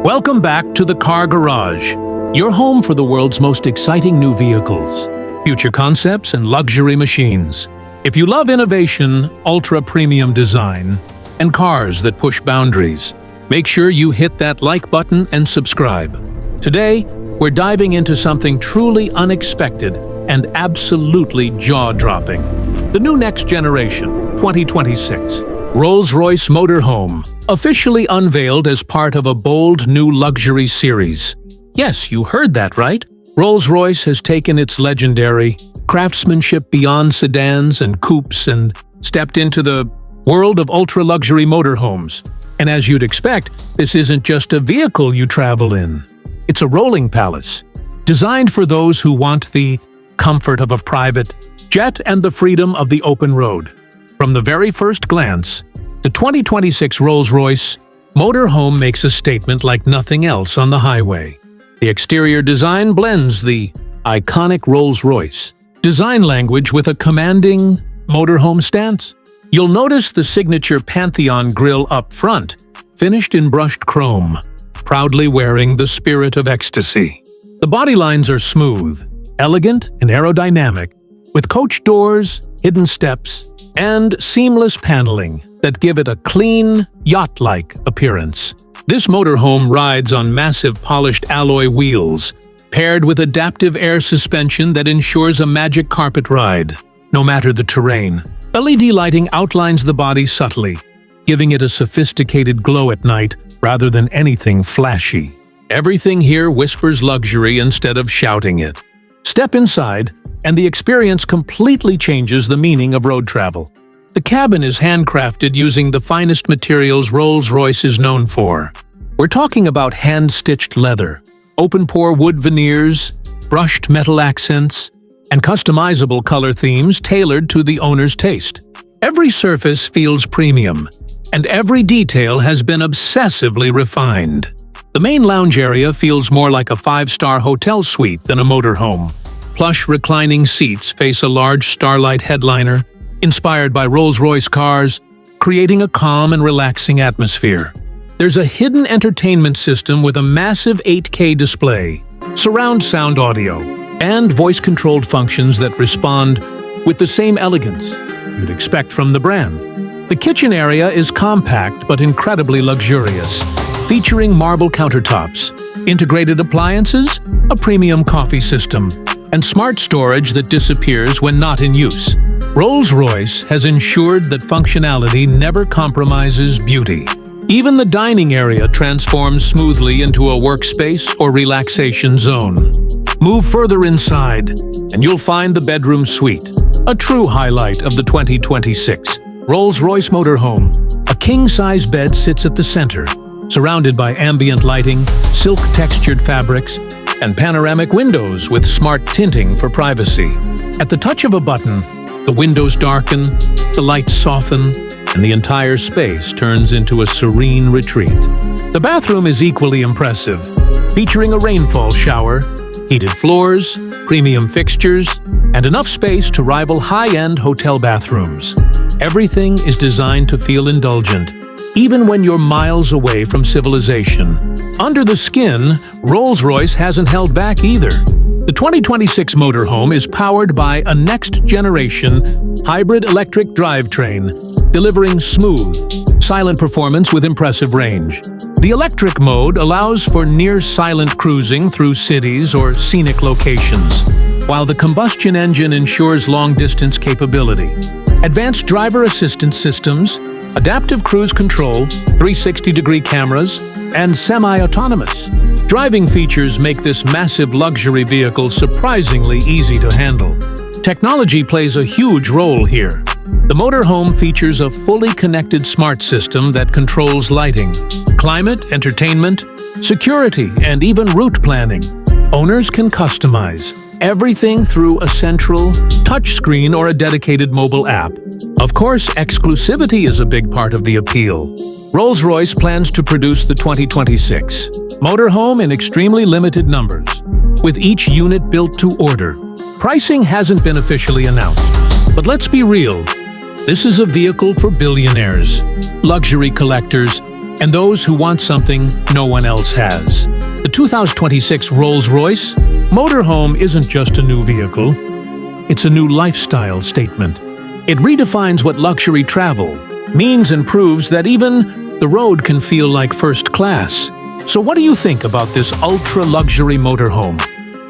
Welcome back to the Car Garage, your home for the world's most exciting new vehicles, future concepts, and luxury machines. If you love innovation, ultra-premium design, and cars that push boundaries, make sure you hit that like button and subscribe. Today, we're diving into something truly unexpected and absolutely jaw-dropping. The new next generation, 2026, Rolls-Royce Motorhome, officially unveiled as part of a bold new luxury series. Yes, you heard that right. Rolls-Royce has taken its legendary craftsmanship beyond sedans and coupes and stepped into the world of ultra-luxury motorhomes. And as you'd expect, this isn't just a vehicle you travel in. It's a rolling palace, designed for those who want the comfort of a private jet and the freedom of the open road. From the very first glance, the 2026 Rolls-Royce Motorhome makes a statement like nothing else on the highway. The exterior design blends the iconic Rolls-Royce design language with a commanding motorhome stance. You'll notice the signature Pantheon grille up front, finished in brushed chrome, proudly wearing the spirit of ecstasy. The body lines are smooth, elegant, and aerodynamic, with coach doors, hidden steps, and seamless paneling that give it a clean, yacht-like appearance. This motorhome rides on massive polished alloy wheels, paired with adaptive air suspension that ensures a magic carpet ride, no matter the terrain. LED lighting outlines the body subtly, giving it a sophisticated glow at night rather than anything flashy. Everything here whispers luxury instead of shouting it. Step inside, and the experience completely changes the meaning of road travel. The cabin is handcrafted using the finest materials Rolls-Royce is known for. We're talking about hand-stitched leather, open-pore wood veneers, brushed metal accents, and customizable color themes tailored to the owner's taste. Every surface feels premium, and every detail has been obsessively refined. The main lounge area feels more like a five-star hotel suite than a motorhome. Plush reclining seats face a large starlight headliner, inspired by Rolls-Royce cars, creating a calm and relaxing atmosphere. There's a hidden entertainment system with a massive 8K display, surround sound audio, and voice-controlled functions that respond with the same elegance you'd expect from the brand. The kitchen area is compact but incredibly luxurious, featuring marble countertops, integrated appliances, a premium coffee system, and smart storage that disappears when not in use. Rolls-Royce has ensured that functionality never compromises beauty. Even the dining area transforms smoothly into a workspace or relaxation zone. Move further inside, and you'll find the bedroom suite, a true highlight of the 2026 Rolls-Royce Motorhome. A king-size bed sits at the center, surrounded by ambient lighting, silk-textured fabrics, and panoramic windows with smart tinting for privacy. At the touch of a button, the windows darken, the lights soften, and the entire space turns into a serene retreat. The bathroom is equally impressive, featuring a rainfall shower, heated floors, premium fixtures, and enough space to rival high-end hotel bathrooms. Everything is designed to feel indulgent, even when you're miles away from civilization. Under the skin, Rolls-Royce hasn't held back either. The 2026 Motorhome is powered by a next-generation hybrid electric drivetrain, delivering smooth, silent performance with impressive range. The electric mode allows for near-silent cruising through cities or scenic locations, while the combustion engine ensures long-distance capability. Advanced driver assistance systems, adaptive cruise control, 360-degree cameras, and semi-autonomous driving features make this massive luxury vehicle surprisingly easy to handle. Technology plays a huge role here. The motorhome features a fully connected smart system that controls lighting, climate, entertainment, security, and even route planning. Owners can customize everything through a central touchscreen or a dedicated mobile app. Of course, exclusivity is a big part of the appeal. Rolls-Royce plans to produce the 2026 Motorhome in extremely limited numbers, with each unit built to order. Pricing hasn't been officially announced, but let's be real. This is a vehicle for billionaires, luxury collectors, and those who want something no one else has. The 2026 Rolls-Royce Motorhome isn't just a new vehicle, it's a new lifestyle statement. It redefines what luxury travel means and proves that even the road can feel like first class. So what do you think about this ultra-luxury motorhome?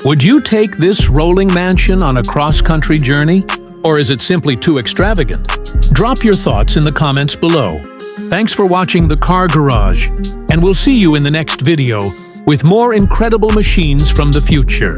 Would you take this rolling mansion on a cross-country journey? Or is it simply too extravagant? Drop your thoughts in the comments below. Thanks for watching The Car Garage, and we'll see you in the next video with more incredible machines from the future.